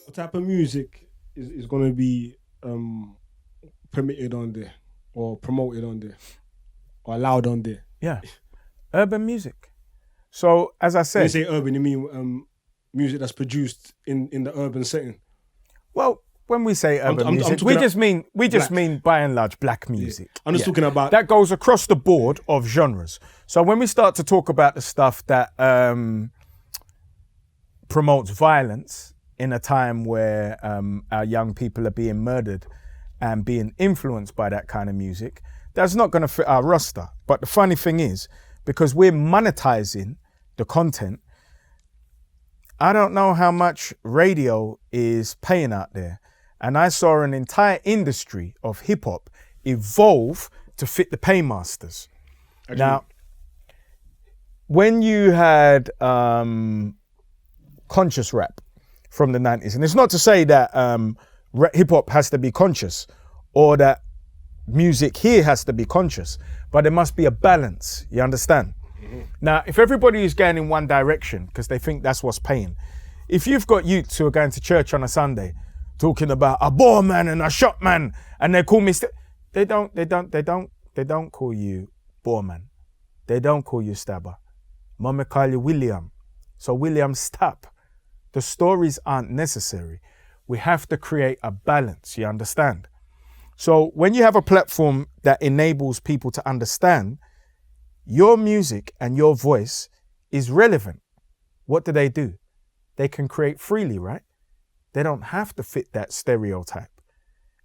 What type of music is going to be permitted on there or promoted on there or allowed on there? Yeah, urban music. So as I When said, you say urban, you mean music that's produced in the urban setting? well, when we say urban I'm music, talking we just mean by and large black music. I'm just talking about that goes across the board of genres. So when we start to talk about the stuff that promotes violence in a time where our young people are being murdered and being influenced by that kind of music, that's not going to fit our roster. But the funny thing is, because we're monetizing the content, I don't know how much radio is paying out there. And I saw an entire industry of hip hop evolve to fit the paymasters. Actually, Now, when you had conscious rap from the 90s, and it's not to say that hip hop has to be conscious or that music here has to be conscious, but there must be a balance, you understand? Mm-hmm. Now, if everybody is going in one direction because they think that's what's paying, if you've got youths who are going to church on a Sunday talking about a bore man and a shot man, and they call me, they don't call you bore man. They don't call you stabber. Mama call you William. So William, stop. The stories aren't necessary. We have to create a balance, you understand? So when you have a platform that enables people to understand, your music and your voice is relevant. What do? They can create freely, right? They don't have to fit that stereotype.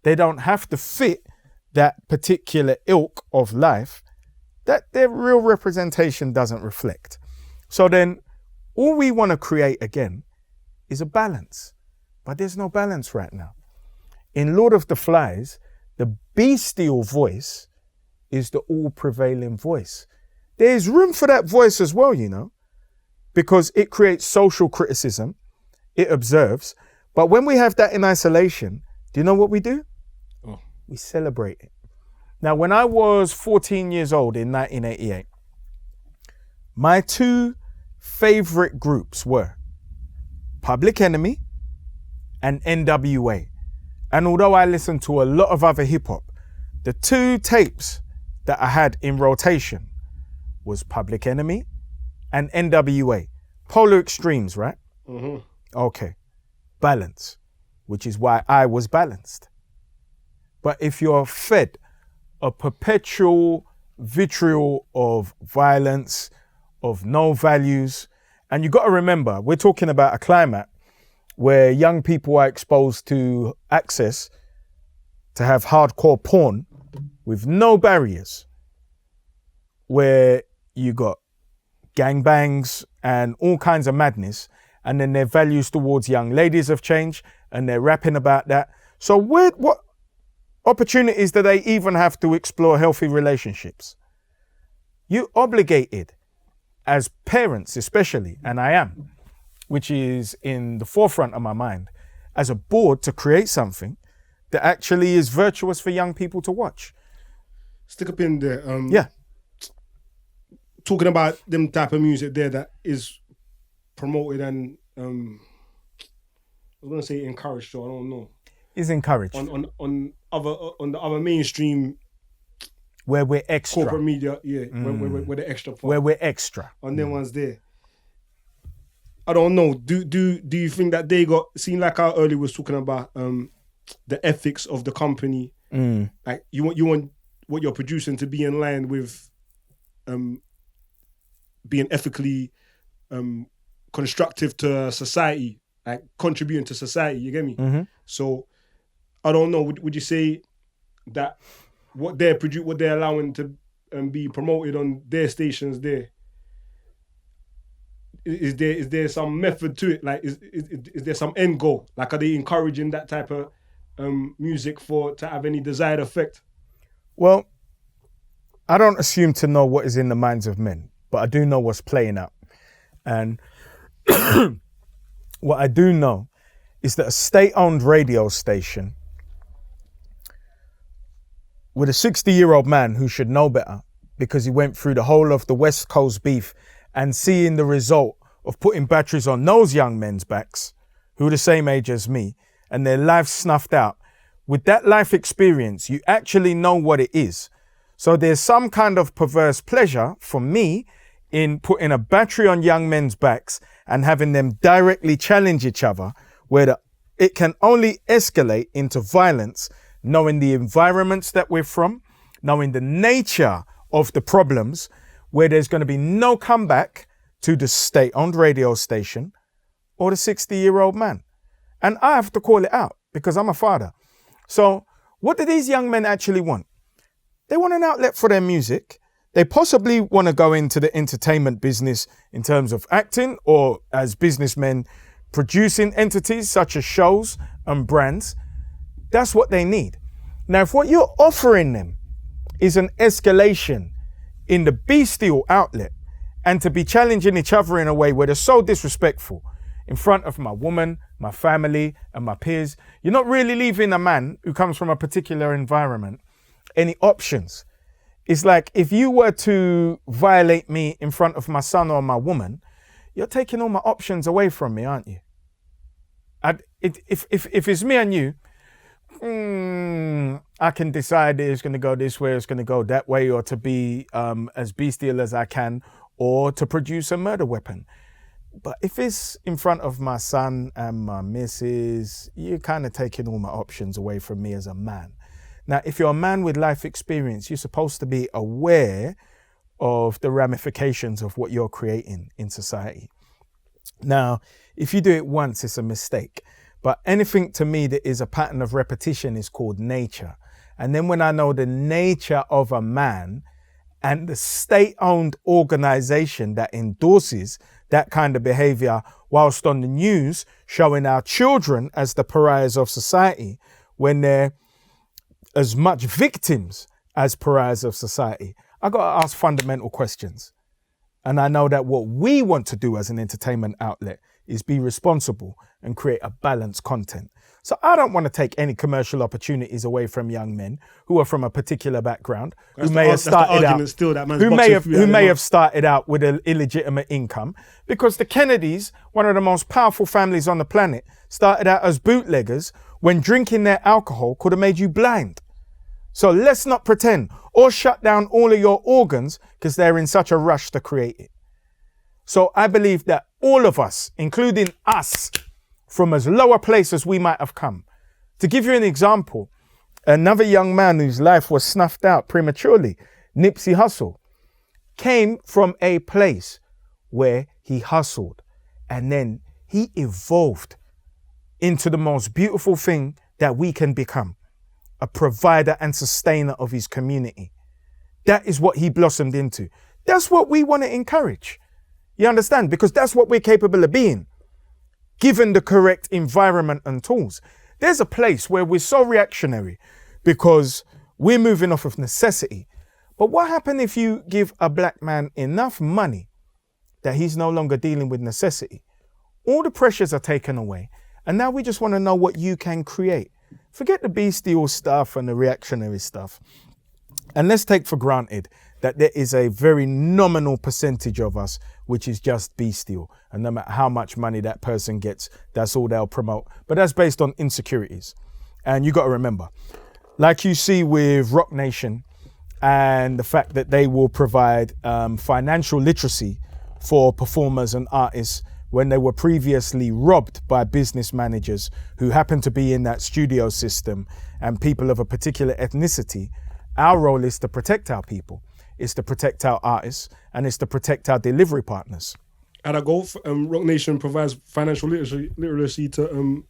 They don't have to fit that particular ilk of life that their real representation doesn't reflect. So then all we want to create again is a balance, but there's no balance right now. In Lord of the Flies, the bestial voice is the all-prevailing voice. There's room for that voice as well, you know, because it creates social criticism, it observes, but when we have that in isolation, do you know what we do? Oh. We celebrate it. Now, when I was 14 years old in 1988, my two favorite groups were Public Enemy and NWA. And although I listened to a lot of other hip hop, the two tapes that I had in rotation was Public Enemy and NWA. Polar extremes, right? Mm-hmm. Okay. Balance, which is why I was balanced. But if you're fed a perpetual vitriol of violence, of no values, and you got to remember, we're talking about a climate where young people are exposed to access to have hardcore porn with no barriers, where you got gangbangs and all kinds of madness, and then their values towards young ladies have changed and they're rapping about that. So what opportunities do they even have to explore healthy relationships? You obligated as parents especially, and I am, which is in the forefront of my mind, as a board to create something that actually is virtuous for young people to watch. Stick up in there. Yeah. Talking about them type of music there that is promoted and I was gonna say encouraged, so I don't know. Is encouraged. On the other mainstream where we're extra. Corporate media, yeah, where the extra part. Where we're extra. On them ones there. I don't know. Do you think that they got seen like how earlier was talking about the ethics of the company? Like you want what you're producing to be in line with being ethically constructive to society, like contributing to society, you get me? Mm-hmm. So I don't know, would you say that what they're allowing to be promoted on their stations there, is there some method to it? Like is there some end goal? Like are they encouraging that type of music to have any desired effect? Well, I don't assume to know what is in the minds of men, but I do know what's playing out. And what I do know is that a state-owned radio station with a 60-year-old man who should know better because he went through the whole of the West Coast beef and seeing the result of putting batteries on those young men's backs who are the same age as me and their life snuffed out, with that life experience, you actually know what it is. So there's some kind of perverse pleasure for me in putting a battery on young men's backs and having them directly challenge each other, where it can only escalate into violence, knowing the environments that we're from, knowing the nature of the problems, where there's going to be no comeback to the state-owned radio station or the 60-year-old man. And I have to call it out because I'm a father. So what do these young men actually want? They want an outlet for their music. They possibly want to go into the entertainment business in terms of acting or as businessmen producing entities such as shows and brands. That's what they need. Now, if what you're offering them is an escalation in the bestial outlet and to be challenging each other in a way where they're so disrespectful in front of my woman, my family, and my peers, you're not really leaving a man who comes from a particular environment any options. It's like if you were to violate me in front of my son or my woman, you're taking all my options away from me, aren't you? If it's me and you, I can decide it's going to go this way, it's going to go that way, or to be as bestial as I can, or to produce a murder weapon. But if it's in front of my son and my missus, you're kind of taking all my options away from me as a man. Now, if you're a man with life experience, you're supposed to be aware of the ramifications of what you're creating in society. Now, if you do it once, it's a mistake. But anything to me that is a pattern of repetition is called nature. And then when I know the nature of a man and the state-owned organization that endorses that kind of behavior, whilst on the news showing our children as the pariahs of society, when they're as much victims as pariahs of society, I got to ask fundamental questions. And I know that what we want to do as an entertainment outlet is be responsible and create a balanced content. So I don't want to take any commercial opportunities away from young men who are from a particular background, who may have started out with an illegitimate income, because the Kennedys, one of the most powerful families on the planet, started out as bootleggers when drinking their alcohol could have made you blind. So let's not pretend or shut down all of your organs because they're in such a rush to create it. So I believe that all of us, including us, from as low a place as we might have come. To give you an example, another young man whose life was snuffed out prematurely, Nipsey Hussle, came from a place where he hustled and then he evolved into the most beautiful thing that we can become, a provider and sustainer of his community. That is what he blossomed into. That's what we want to encourage. You understand? Because that's what we're capable of being, given the correct environment and tools. There's a place where we're so reactionary because we're moving off of necessity. But what happens if you give a black man enough money that he's no longer dealing with necessity? All the pressures are taken away. And now we just want to know what you can create. Forget the bestial stuff and the reactionary stuff. And let's take for granted that there is a very nominal percentage of us which is just bestial. And no matter how much money that person gets, that's all they'll promote. But that's based on insecurities. And you got to remember, like you see with Rock Nation and the fact that they will provide financial literacy for performers and artists when they were previously robbed by business managers who happened to be in that studio system and people of a particular ethnicity. Our role is to protect our people, is to protect our artists, and is to protect our delivery partners. At a goal, Rock Nation provides financial literacy to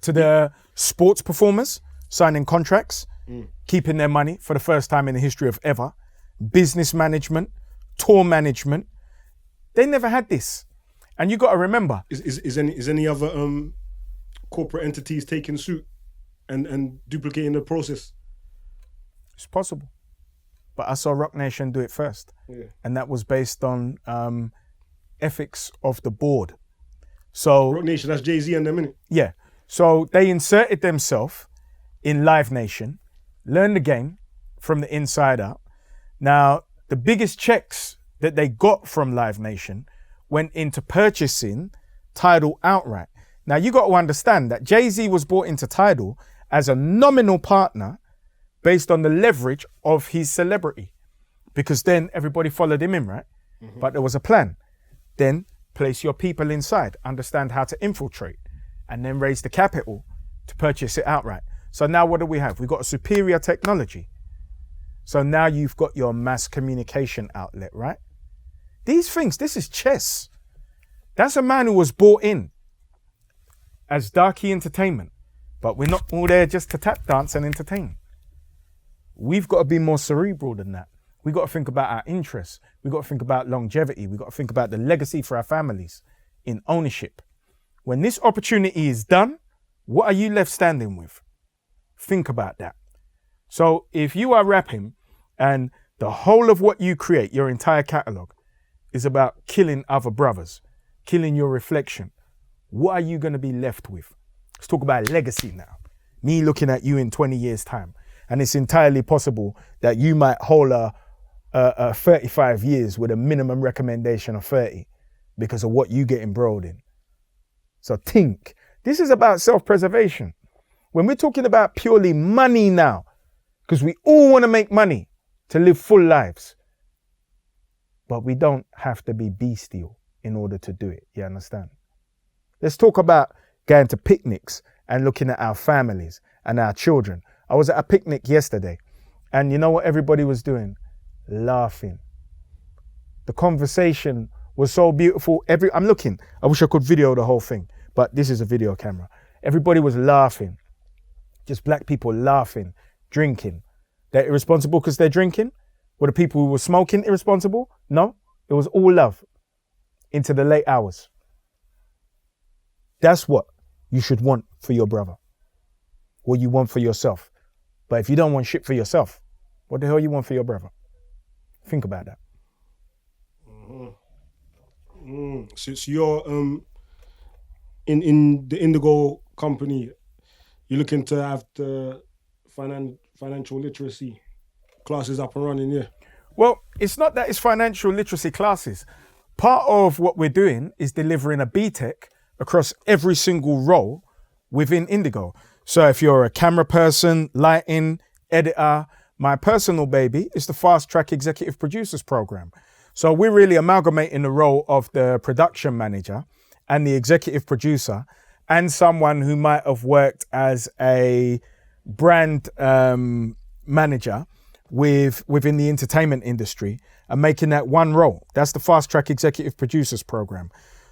the sports performers, signing contracts, keeping their money for the first time in the history of ever, business management, tour management. They never had this. And you got to remember, is any other corporate entities taking suit and duplicating the process? It's possible, but I saw Rock Nation do it first, and that was based on ethics of the board. So Rock Nation, that's Jay-Z and them, innit? Yeah. So they inserted themselves in Live Nation, learned the game from the inside out. Now, the biggest checks that they got from Live Nation went into purchasing Tidal outright. Now you got to understand that Jay-Z was brought into Tidal as a nominal partner based on the leverage of his celebrity, because then everybody followed him in, right? Mm-hmm. But there was a plan. Then place your people inside, understand how to infiltrate, and then raise the capital to purchase it outright. So now what do we have? We've got a superior technology. So now you've got your mass communication outlet, right? These things, this is chess. That's a man who was brought in as darky entertainment, but we're not all there just to tap dance and entertain. We've got to be more cerebral than that. We've got to think about our interests. We've got to think about longevity. We've got to think about the legacy for our families in ownership. When this opportunity is done, what are you left standing with? Think about that. So if you are rapping and the whole of what you create, your entire catalog, is about killing other brothers, killing your reflection, what are you going to be left with? Let's talk about legacy now. Me looking at you in 20 years' time. And it's entirely possible that you might hold a 35 years with a minimum recommendation of 30 because of what you get embroiled in. So think. This is about self-preservation. When we're talking about purely money now, because we all want to make money to live full lives, but we don't have to be bestial in order to do it. You understand? Let's talk about going to picnics and looking at our families and our children. I was at a picnic yesterday, and you know what everybody was doing? Laughing. The conversation was so beautiful. I'm looking. I wish I could video the whole thing, but this is a video camera. Everybody was laughing. Just black people laughing, drinking. They're irresponsible because they're drinking? Were the people who were smoking irresponsible? No, it was all love into the late hours. That's what you should want for your brother, what you want for yourself. But if you don't want shit for yourself, what the hell you want for your brother? Think about that. So you're in the Indigo company, you're looking to have the financial literacy classes up and running, yeah? Well, it's not that it's financial literacy classes. Part of what we're doing is delivering a BTEC across every single role within Indigo. So if you're a camera person, lighting, editor, my personal baby is the Fast Track Executive Producers Program. So we're really amalgamating the role of the production manager and the executive producer and someone who might have worked as a brand manager within the entertainment industry and making that one role. That's the Fast Track Executive Producers Program.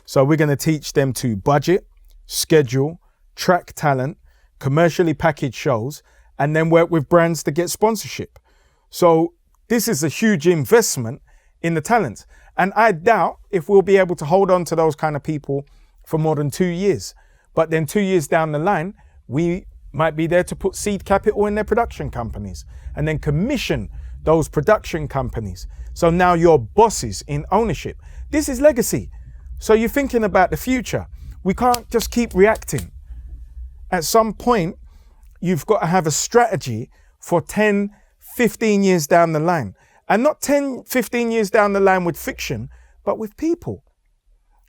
So we're going to teach them to budget, schedule, track talent, commercially packaged shows, and then work with brands to get sponsorship. So this is a huge investment in the talent. And I doubt if we'll be able to hold on to those kind of people for more than 2 years. But then 2 years down the line, we might be there to put seed capital in their production companies and then commission those production companies. So now you're bosses in ownership. This is legacy. So you're thinking about the future. We can't just keep reacting. At some point, you've got to have a strategy for 10, 15 years down the line. And not 10, 15 years down the line with fiction, but with people.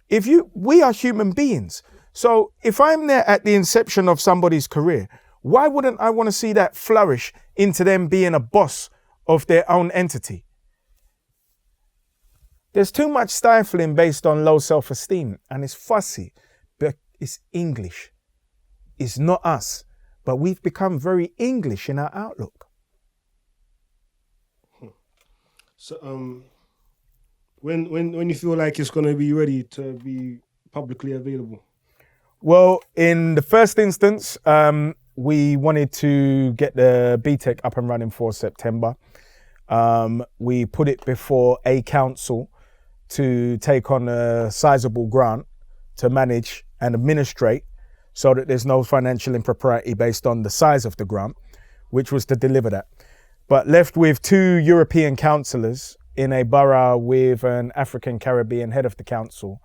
We are human beings. So if I'm there at the inception of somebody's career, why wouldn't I want to see that flourish into them being a boss of their own entity? There's too much stifling based on low self-esteem, and it's fussy, but it's English. It's not us, but we've become very English in our outlook. So when you feel like it's going to be ready to be publicly available? Well, in the first instance, we wanted to get the BTEC up and running for September. We put it before a council to take on a sizable grant to manage and administrate so that there's no financial impropriety based on the size of the grant, which was to deliver that. But left with 2 European councillors in a borough with an African Caribbean head of the council.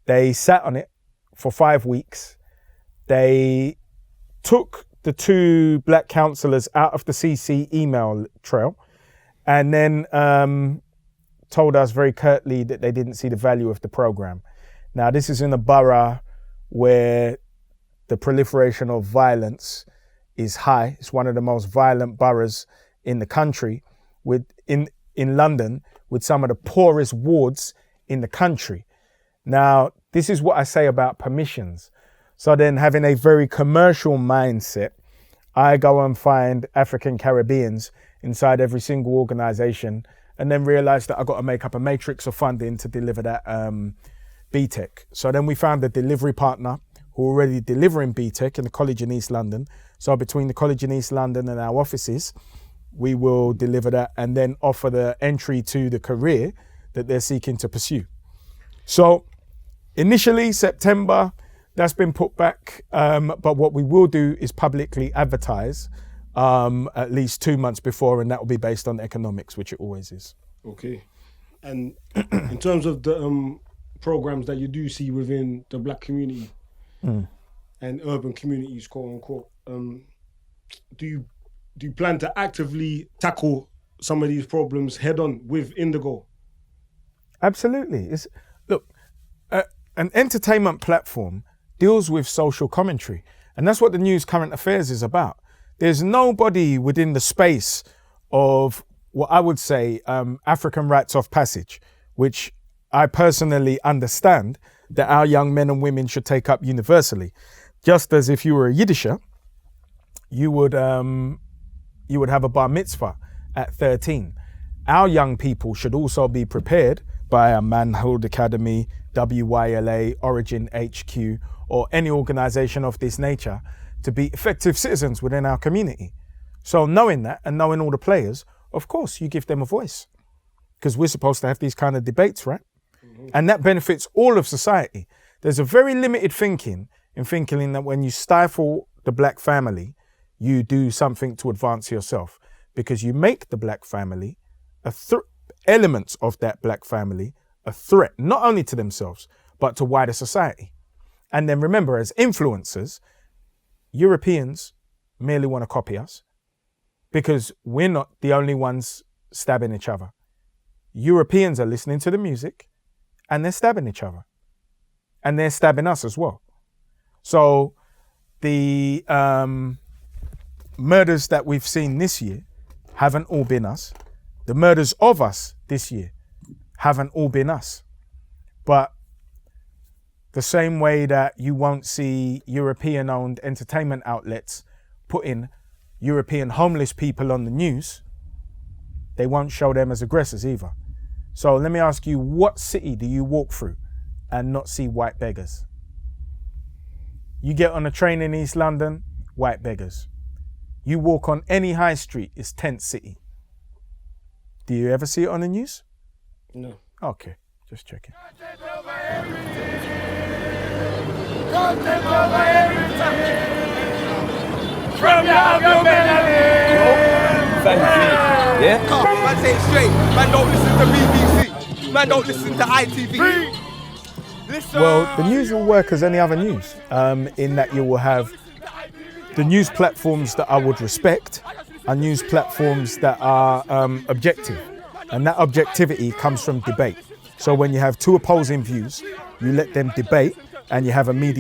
They sat on it for 5 weeks. They took the 2 black councillors out of the CC email trail and then told us very curtly that they didn't see the value of the program. Now, this is in a borough where the proliferation of violence is high. It's one of the most violent boroughs in the country, in London, with some of the poorest wards in the country. Now, this is what I say about permissions. So then, having a very commercial mindset, I go and find African Caribbeans inside every single organization, and then realize that I got to make up a matrix of funding to deliver that BTEC. So then we found a delivery partner who are already delivering BTEC in the college in East London. So between the college in East London and our offices, we will deliver that and then offer the entry to the career that they're seeking to pursue. So initially September, that's been put back. But what we will do is publicly advertise at least 2 months before, and that will be based on economics, which it always is. Okay. And in terms of the programs that you do see within the black community and urban communities, quote unquote, do you plan to actively tackle some of these problems head on with Indigo? Absolutely. Look, an entertainment platform deals with social commentary, and that's what the news current affairs is about. There's nobody within the space of what I would say African rites of passage, which I personally understand that our young men and women should take up universally. Just as if you were a Yiddisher, you would have a bar mitzvah at 13. Our young people should also be prepared by a Manhood Academy, WYLA, Origin HQ, or any organization of this nature to be effective citizens within our community. So knowing that and knowing all the players, of course, you give them a voice, because we're supposed to have these kind of debates, right? Mm-hmm. And that benefits all of society. There's a very limited thinking in thinking that when you stifle the black family, you do something to advance yourself, because you make the black family elements of that black family a threat, not only to themselves, but to wider society. And then remember, as influencers, Europeans merely want to copy us because we're not the only ones stabbing each other. Europeans are listening to the music and they're stabbing each other. And they're stabbing us as well. So the murders that we've seen this year haven't all been us. The murders of us this year haven't all been us. But the same way that you won't see European-owned entertainment outlets putting European homeless people on the news, they won't show them as aggressors either. So let me ask you, what city do you walk through and not see white beggars? You get on a train in East London, white beggars. You walk on any high street, it's tent city. Do you ever see it on the news? No. Okay, just checking. From your yeah? Come, man, say it straight. Man, don't listen to BBC. Man, don't listen to ITV. Well, the news will work as any other news, in that you will have the news platforms that I would respect are news platforms that are objective. And that objectivity comes from debate. So when you have two opposing views, you let them debate and you have a mediator.